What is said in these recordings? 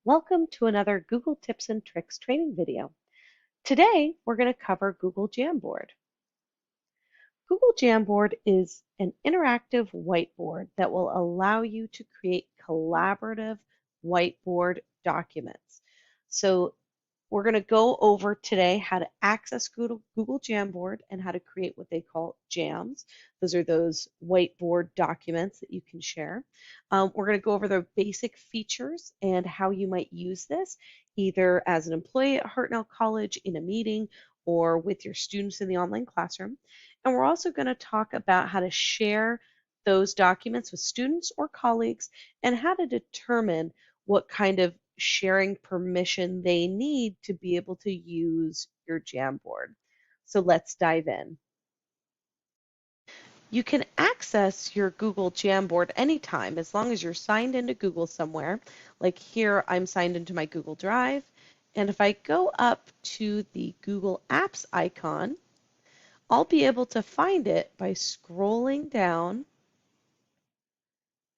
Welcome to another Google Tips and Tricks training video. Today, we're going to cover Google Jamboard. Google Jamboard is an interactive whiteboard that will allow you to create collaborative whiteboard documents. So we're going to go over today how to access Google Jamboard and how to create what they call jams. Those are those whiteboard documents that you can share. We're going to go over the basic features and how you might use this, either as an employee at Hartnell College in a meeting or with your students in the online classroom. And we're also going to talk about how to share those documents with students or colleagues and how to determine what kind of sharing permission they need to be able to use your Jamboard. So let's dive in. You can access your Google Jamboard anytime as long as you're signed into Google somewhere. Like here, I'm signed into my Google Drive. And if I go up to the Google Apps icon, I'll be able to find it by scrolling down,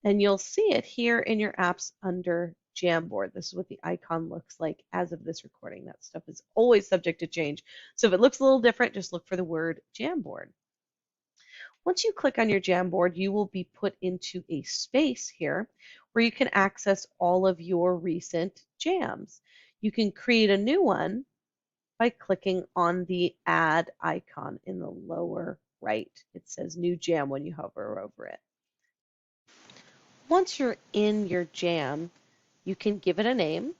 and you'll see it here in your apps under Jamboard. This is what the icon looks like as of this recording. That stuff is always subject to change. So if it looks a little different, just look for the word Jamboard. Once you click on your Jamboard, you will be put into a space here where you can access all of your recent jams. You can create a new one by clicking on the add icon in the lower right. It says new jam when you hover over it. Once you're in your jam, you can give it a name.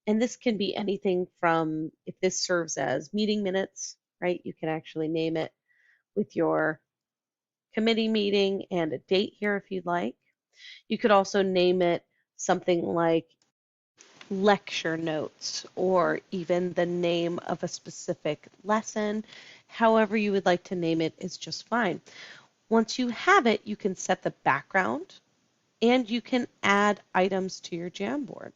And this can be anything from, if this serves as meeting minutes, right, you can actually name it with your committee meeting and a date here if you'd like. You could also name it something like lecture notes or even the name of a specific lesson. However you would like to name it is just fine. Once you have it, you can set the background and you can add items to your Jamboard.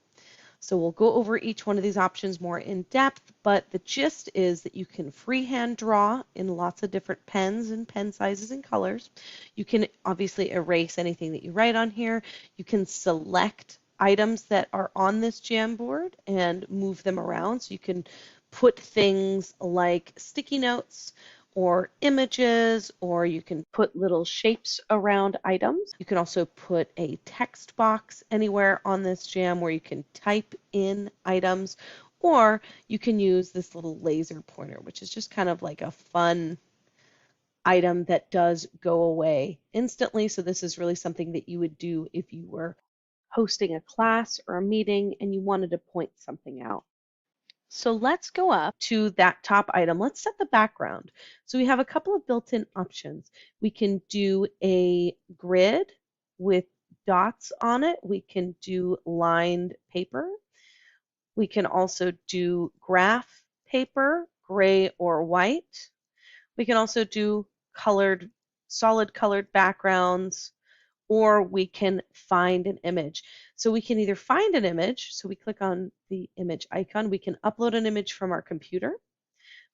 So we'll go over each one of these options more in depth, but the gist is that you can freehand draw in lots of different pens and pen sizes and colors. You can obviously erase anything that you write on here. You can select items that are on this Jamboard and move them around. So you can put things like sticky notes or images, or you can put little shapes around items. You can also put a text box anywhere on this jam where you can type in items, or you can use this little laser pointer, which is just kind of like a fun item that does go away instantly. So this is really something that you would do if you were hosting a class or a meeting and you wanted to point something out. So let's go up to that top item. Let's set the background. So we have a couple of built-in options. We can do a grid with dots on it. We can do lined paper. We can also do graph paper, gray or white. We can also do colored, solid colored backgrounds, or we can find an image. So we can either find an image, so we click on the image icon, we can upload an image from our computer,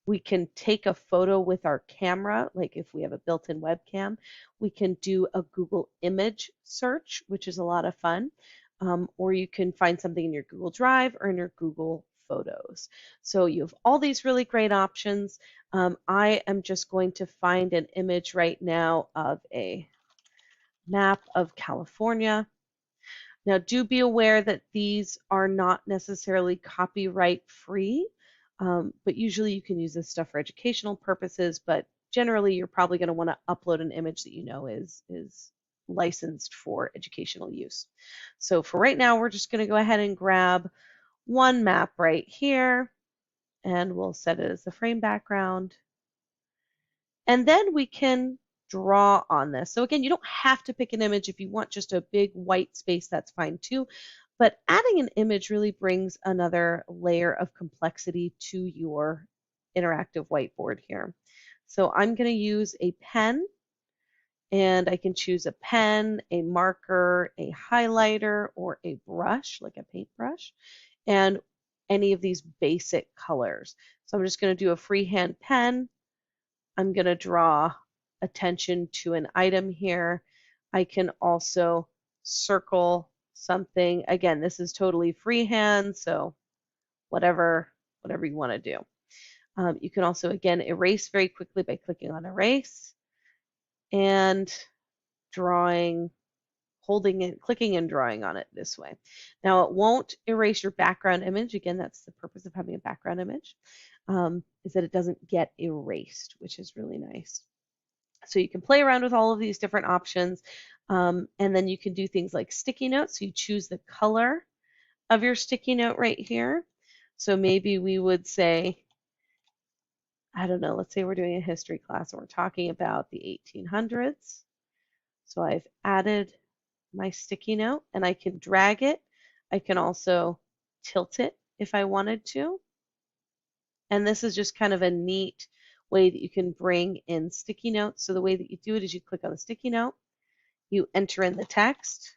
we can take a photo with our camera, like if we have a built-in webcam, we can do a Google image search, which is a lot of fun, or you can find something in your Google Drive or in your Google Photos. So you have all these really great options. I am just going to find an image right now of a map of California. Now, do be aware that these are not necessarily copyright free, but usually you can use this stuff for educational purposes, but generally you're probably going to want to upload an image that you know is licensed for educational use. So for right now, we're just going to go ahead and grab one map right here, and we'll set it as the frame background. And then we can draw on this. So again, you don't have to pick an image. If you want just a big white space, that's fine too. But adding an image really brings another layer of complexity to your interactive whiteboard here. So I'm going to use a pen, and I can choose a pen, a marker, a highlighter, or a brush, like a paintbrush, and any of these basic colors. So I'm just going to do a freehand pen. I'm going to draw attention to an item here. I can also circle something. Again, this is totally freehand, so whatever you want to do. You can also, again, erase very quickly by clicking on erase and drawing, holding it, clicking and drawing on it this way. Now it won't erase your background image. Again, that's the purpose of having a background image, is that it doesn't get erased, which is really nice. So you can play around with all of these different options, and then you can do things like sticky notes. So you choose the color of your sticky note right here. So maybe we would say, I don't know, let's say we're doing a history class and we're talking about the 1800s. So I've added my sticky note and I can drag it. I can also tilt it if I wanted to. And this is just kind of a neat way that you can bring in sticky notes. So the way that you do it is you click on the sticky note, you enter in the text,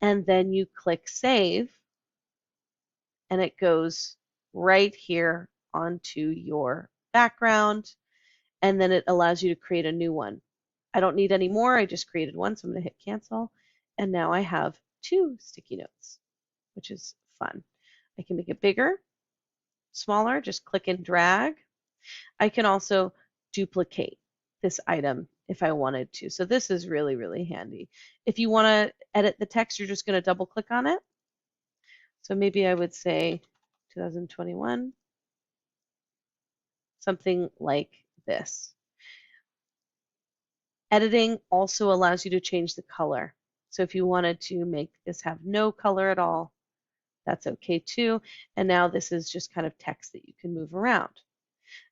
and then you click save, and it goes right here onto your background, and then it allows you to create a new one. I don't need any more. I just created one, so I'm going to hit cancel, and now I have 2 sticky notes, which is fun. I can make it bigger, smaller, just click and drag. I can also duplicate this item if I wanted to. So this is really, really handy. If you want to edit the text, you're just going to double click on it. So maybe I would say 2021, something like this. Editing also allows you to change the color. So if you wanted to make this have no color at all, that's okay too. And now this is just kind of text that you can move around.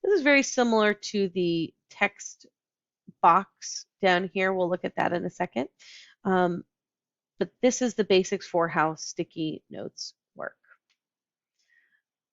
This is very similar to the text box down here. We'll look at that in a second. But this is the basics for how sticky notes work.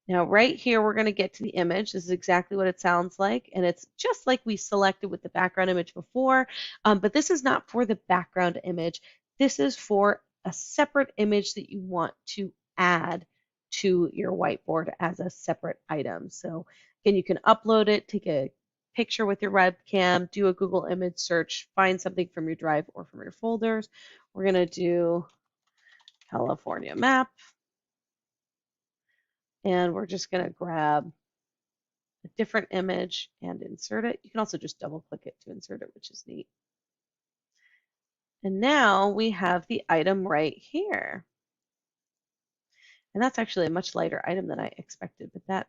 Now right here, we're going to get to the image. This is exactly what it sounds like. And it's just like we selected with the background image before. But this is not for the background image. This is for a separate image that you want to add to your whiteboard as a separate item. So again, you can upload it, take a picture with your webcam, do a Google image search, find something from your drive or from your folders. We're going to do California map. And we're just going to grab a different image and insert it. You can also just double click it to insert it, which is neat. And now we have the item right here. And that's actually a much lighter item than I expected, but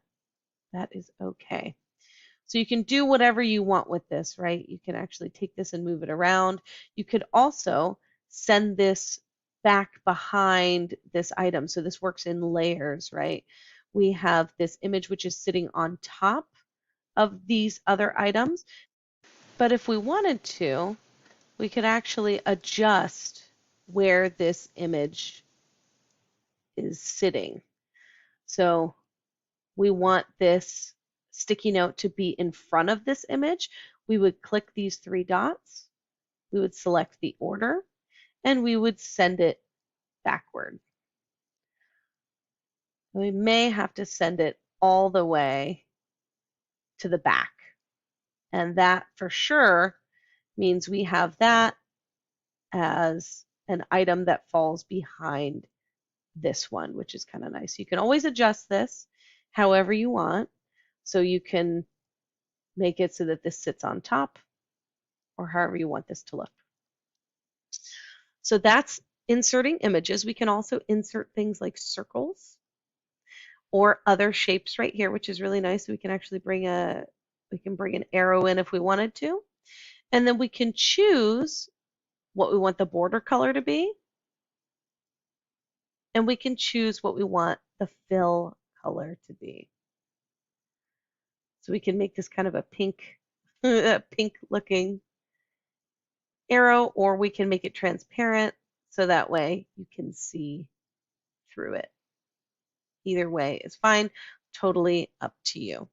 that is okay. So you can do whatever you want with this, right? You can actually take this and move it around. You could also send this back behind this item. So this works in layers, right? We have this image which is sitting on top of these other items. But if we wanted to, we could actually adjust where this image is sitting. So we want this sticky note to be in front of this image. We would click these 3 dots, we would select the order, and we would send it backward. We may have to send it all the way to the back. And that for sure means we have that as an item that falls behind this one, which is kind of nice. You can always adjust this however you want. So you can make it so that this sits on top or however you want this to look. So that's inserting images. We can also insert things like circles or other shapes right here, which is really nice. We can actually bring an arrow in if we wanted to. And then we can choose what we want the border color to be. And we can choose what we want the fill color to be. So we can make this kind of a pink looking arrow, or we can make it transparent so that way you can see through it. Either way is fine, totally up to you.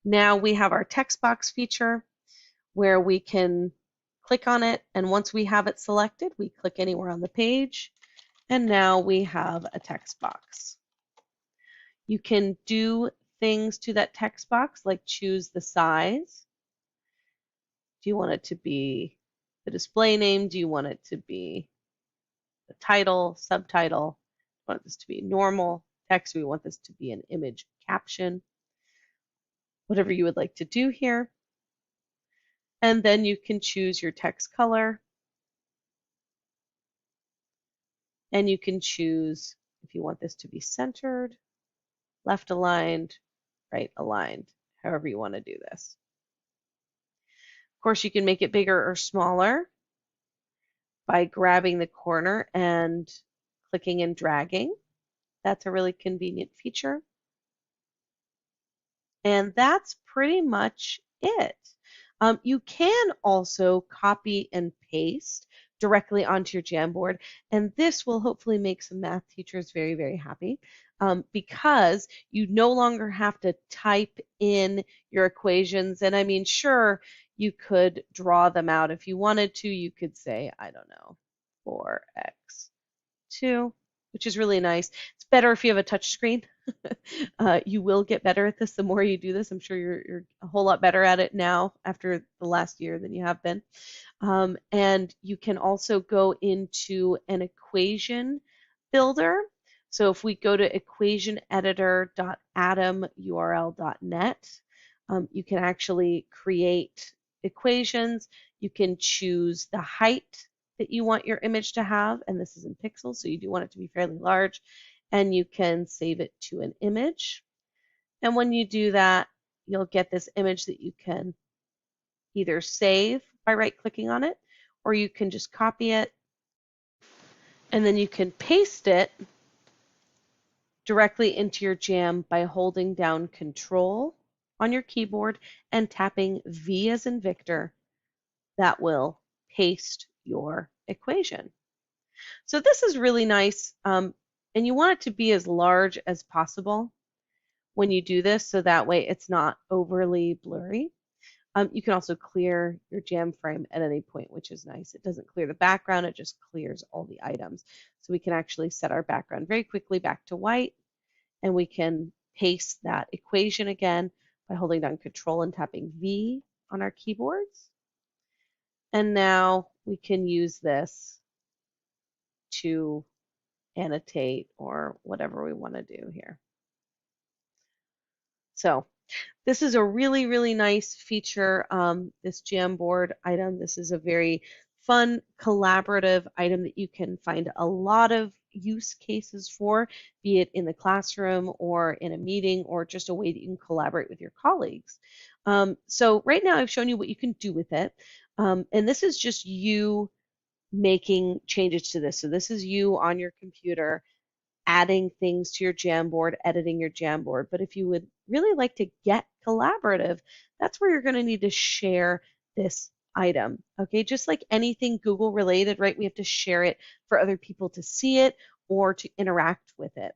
Now we have our text box feature where we can click on it, and once we have it selected, we click anywhere on the page, and now we have a text box. You can do things to that text box, like choose the size. Do you want it to be the display name? Do you want it to be the title, subtitle. We want this to be normal text. We want this to be an image caption, whatever you would like to do here. And then you can choose your text color. And you can choose if you want this to be centered, left aligned, right aligned, however you want to do this. Of course, you can make it bigger or smaller by grabbing the corner and clicking and dragging. That's a really convenient feature. And that's pretty much it. You can also copy and paste directly onto your Jamboard, and this will hopefully make some math teachers very, very happy because you no longer have to type in your equations. And I mean, sure, you could draw them out if you wanted to. You could say, I don't know, 4x2, which is really nice. It's better if you have a touch screen. You will get better at this the more you do this. I'm sure you're a whole lot better at it now after the last year than you have been. And you can also go into an equation builder. So if we go to equationeditor.atomurl.net, you can actually create equations. You can choose the height that you want your image to have, and this is in pixels, so you do want it to be fairly large, and you can save it to an image. And when you do that, you'll get this image that you can either save by right-clicking on it, or you can just copy it, and then you can paste it directly into your Jam by holding down Control on your keyboard and tapping V as in Victor. That will paste your equation. So this is really nice, and you want it to be as large as possible when you do this, so that way it's not overly blurry. You can also clear your Jam frame at any point, which is nice. It doesn't clear the background, it just clears all the items. So we can actually set our background very quickly back to white, and we can paste that equation again by holding down Control and tapping V on our keyboards. And now we can use this to annotate or whatever we want to do here. So this is a really, really nice feature, this Jamboard item. This is a very fun, collaborative item that you can find a lot of use cases for, be it in the classroom or in a meeting or just a way that you can collaborate with your colleagues. So right now I've shown you what you can do with it. And this is just you making changes to this. So this is you on your computer adding things to your Jamboard, editing your Jamboard. But if you would really like to get collaborative, that's where you're going to need to share this item. Okay, just like anything Google related, right? We have to share it for other people to see it or to interact with it.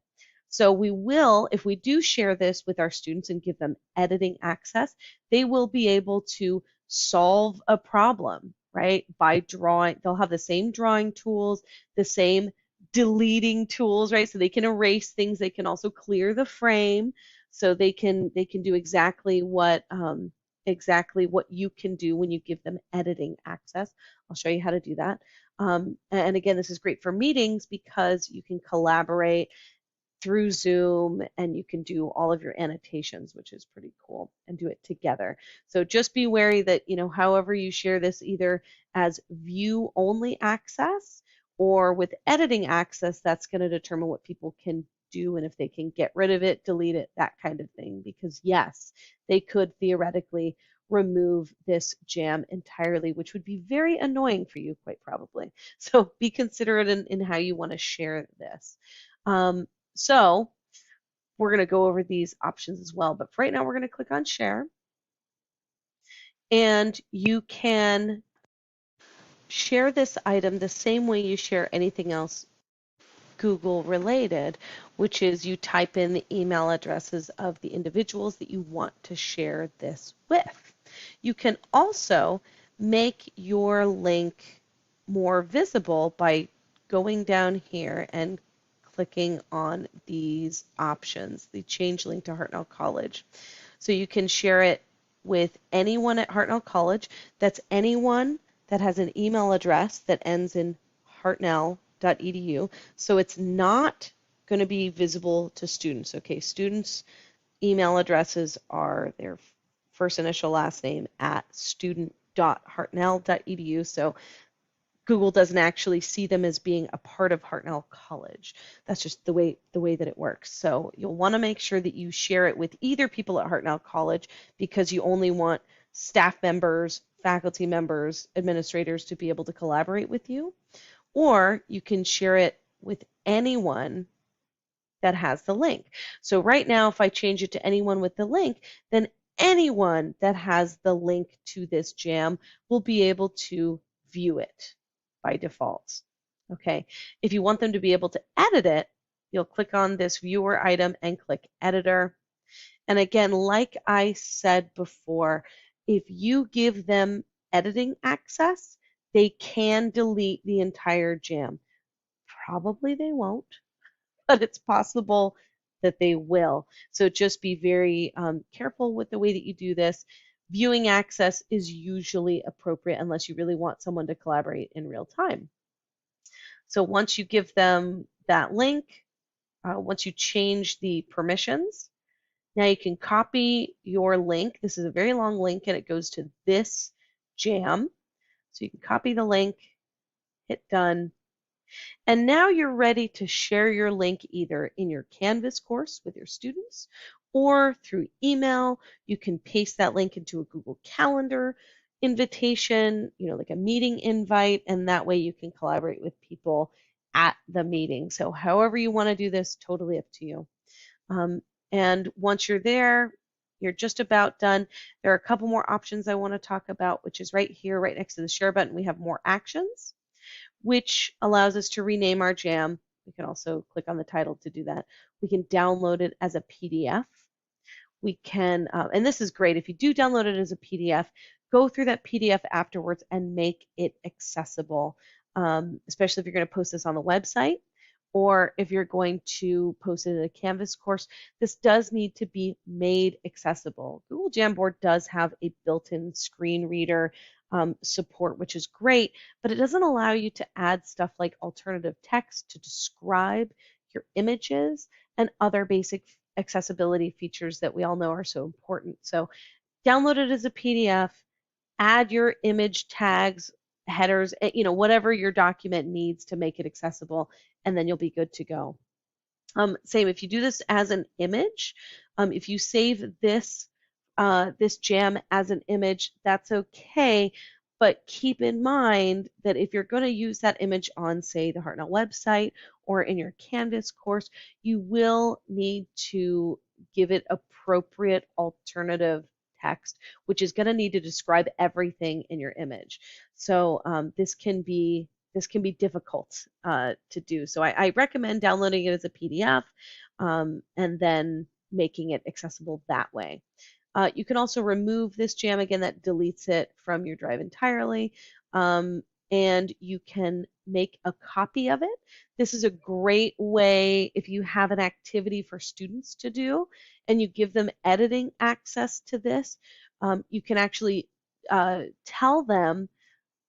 So we will, if we do share this with our students and give them editing access, they will be able to solve a problem, right? By drawing, they'll have the same drawing tools, the same deleting tools, right? So they can erase things. They can also clear the frame. So they can do exactly what you can do when you give them editing access. I'll show you how to do that. And again, this is great for meetings because you can collaborate through Zoom and you can do all of your annotations, which is pretty cool, and do it together. So just be wary that, however you share this, either as view only access or with editing access, that's going to determine what people can do and if they can get rid of it, delete it, that kind of thing. Because yes, they could theoretically remove this Jam entirely, which would be very annoying for you, quite probably. So be considerate in how you want to share this. So we're going to go over these options as well. But for right now, we're going to click on Share. And you can share this item the same way you share anything else Google related, which is you type in the email addresses of the individuals that you want to share this with. You can also make your link more visible by going down here and clicking on these options, the change link to Hartnell College. So you can share it with anyone at Hartnell College. That's anyone that has an email address that ends in Hartnell hartnell.edu. So it's not going to be visible to students. Okay, students' email addresses are their first initial last name at student.hartnell.edu. So Google doesn't actually see them as being a part of Hartnell College. That's just the way that it works. So you'll want to make sure that you share it with either people at Hartnell College, because you only want staff members, faculty members, administrators to be able to collaborate with you, or you can share it with anyone that has the link. So right now, if I change it to anyone with the link, then anyone that has the link to this jam will be able to view it by default. Okay, if you want them to be able to edit it, you'll click on this viewer item and click editor. And again, like I said before, if you give them editing access, they can delete the entire jam. Probably they won't, but it's possible that they will. So just be very careful with the way that you do this. Viewing access is usually appropriate unless you really want someone to collaborate in real time. So once you give them that link, once you change the permissions, now you can copy your link. This is a very long link and it goes to this jam. So you can copy the link, hit done, and now you're ready to share your link either in your Canvas course with your students or through email. You can paste that link into a Google Calendar invitation, like a meeting invite, and that way you can collaborate with people at the meeting. So however you want to do this, totally up to you. And once you're there, you're just about done. There are a couple more options I want to talk about, which is right here, right next to the share button. We have more actions, which allows us to rename our jam. We can also click on the title to do that. We can download it as a PDF. We can, and this is great, if you do download it as a PDF, go through that PDF afterwards and make it accessible, especially if you're going to post this on the website or if you're going to post it in a Canvas course. This does need to be made accessible. Google Jamboard does have a built-in screen reader support, which is great, but it doesn't allow you to add stuff like alternative text to describe your images and other basic accessibility features that we all know are so important. So download it as a PDF, add your image tags, headers, whatever your document needs to make it accessible, and then you'll be good to go. Same, if you do this as an image, if you save this this jam as an image, that's okay. But keep in mind that if you're going to use that image on, say, the Hartnell website or in your Canvas course, you will need to give it appropriate alternative text, which is going to need to describe everything in your image. So this can be difficult to do. So I recommend downloading it as a PDF and then making it accessible that way. You can also remove this jam. Again, that deletes it from your drive entirely. And you can make a copy of it. This is a great way if you have an activity for students to do and you give them editing access to this. You can actually tell them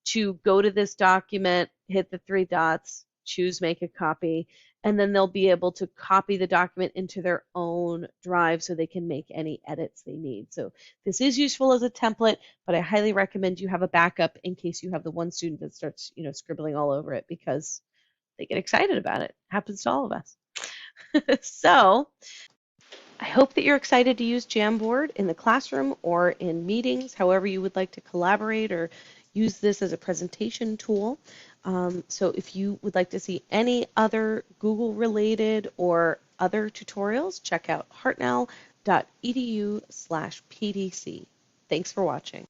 to go to this document, hit the three dots, choose make a copy, and then they'll be able to copy the document into their own drive so they can make any edits they need. So this is useful as a template, but I highly recommend you have a backup in case you have the one student that starts, scribbling all over it because they get excited about it. Happens to all of us. So I hope that you're excited to use Jamboard in the classroom or in meetings, however you would like to collaborate or use this as a presentation tool. So if you would like to see any other Google-related or other tutorials, check out hartnell.edu/pdc. Thanks for watching.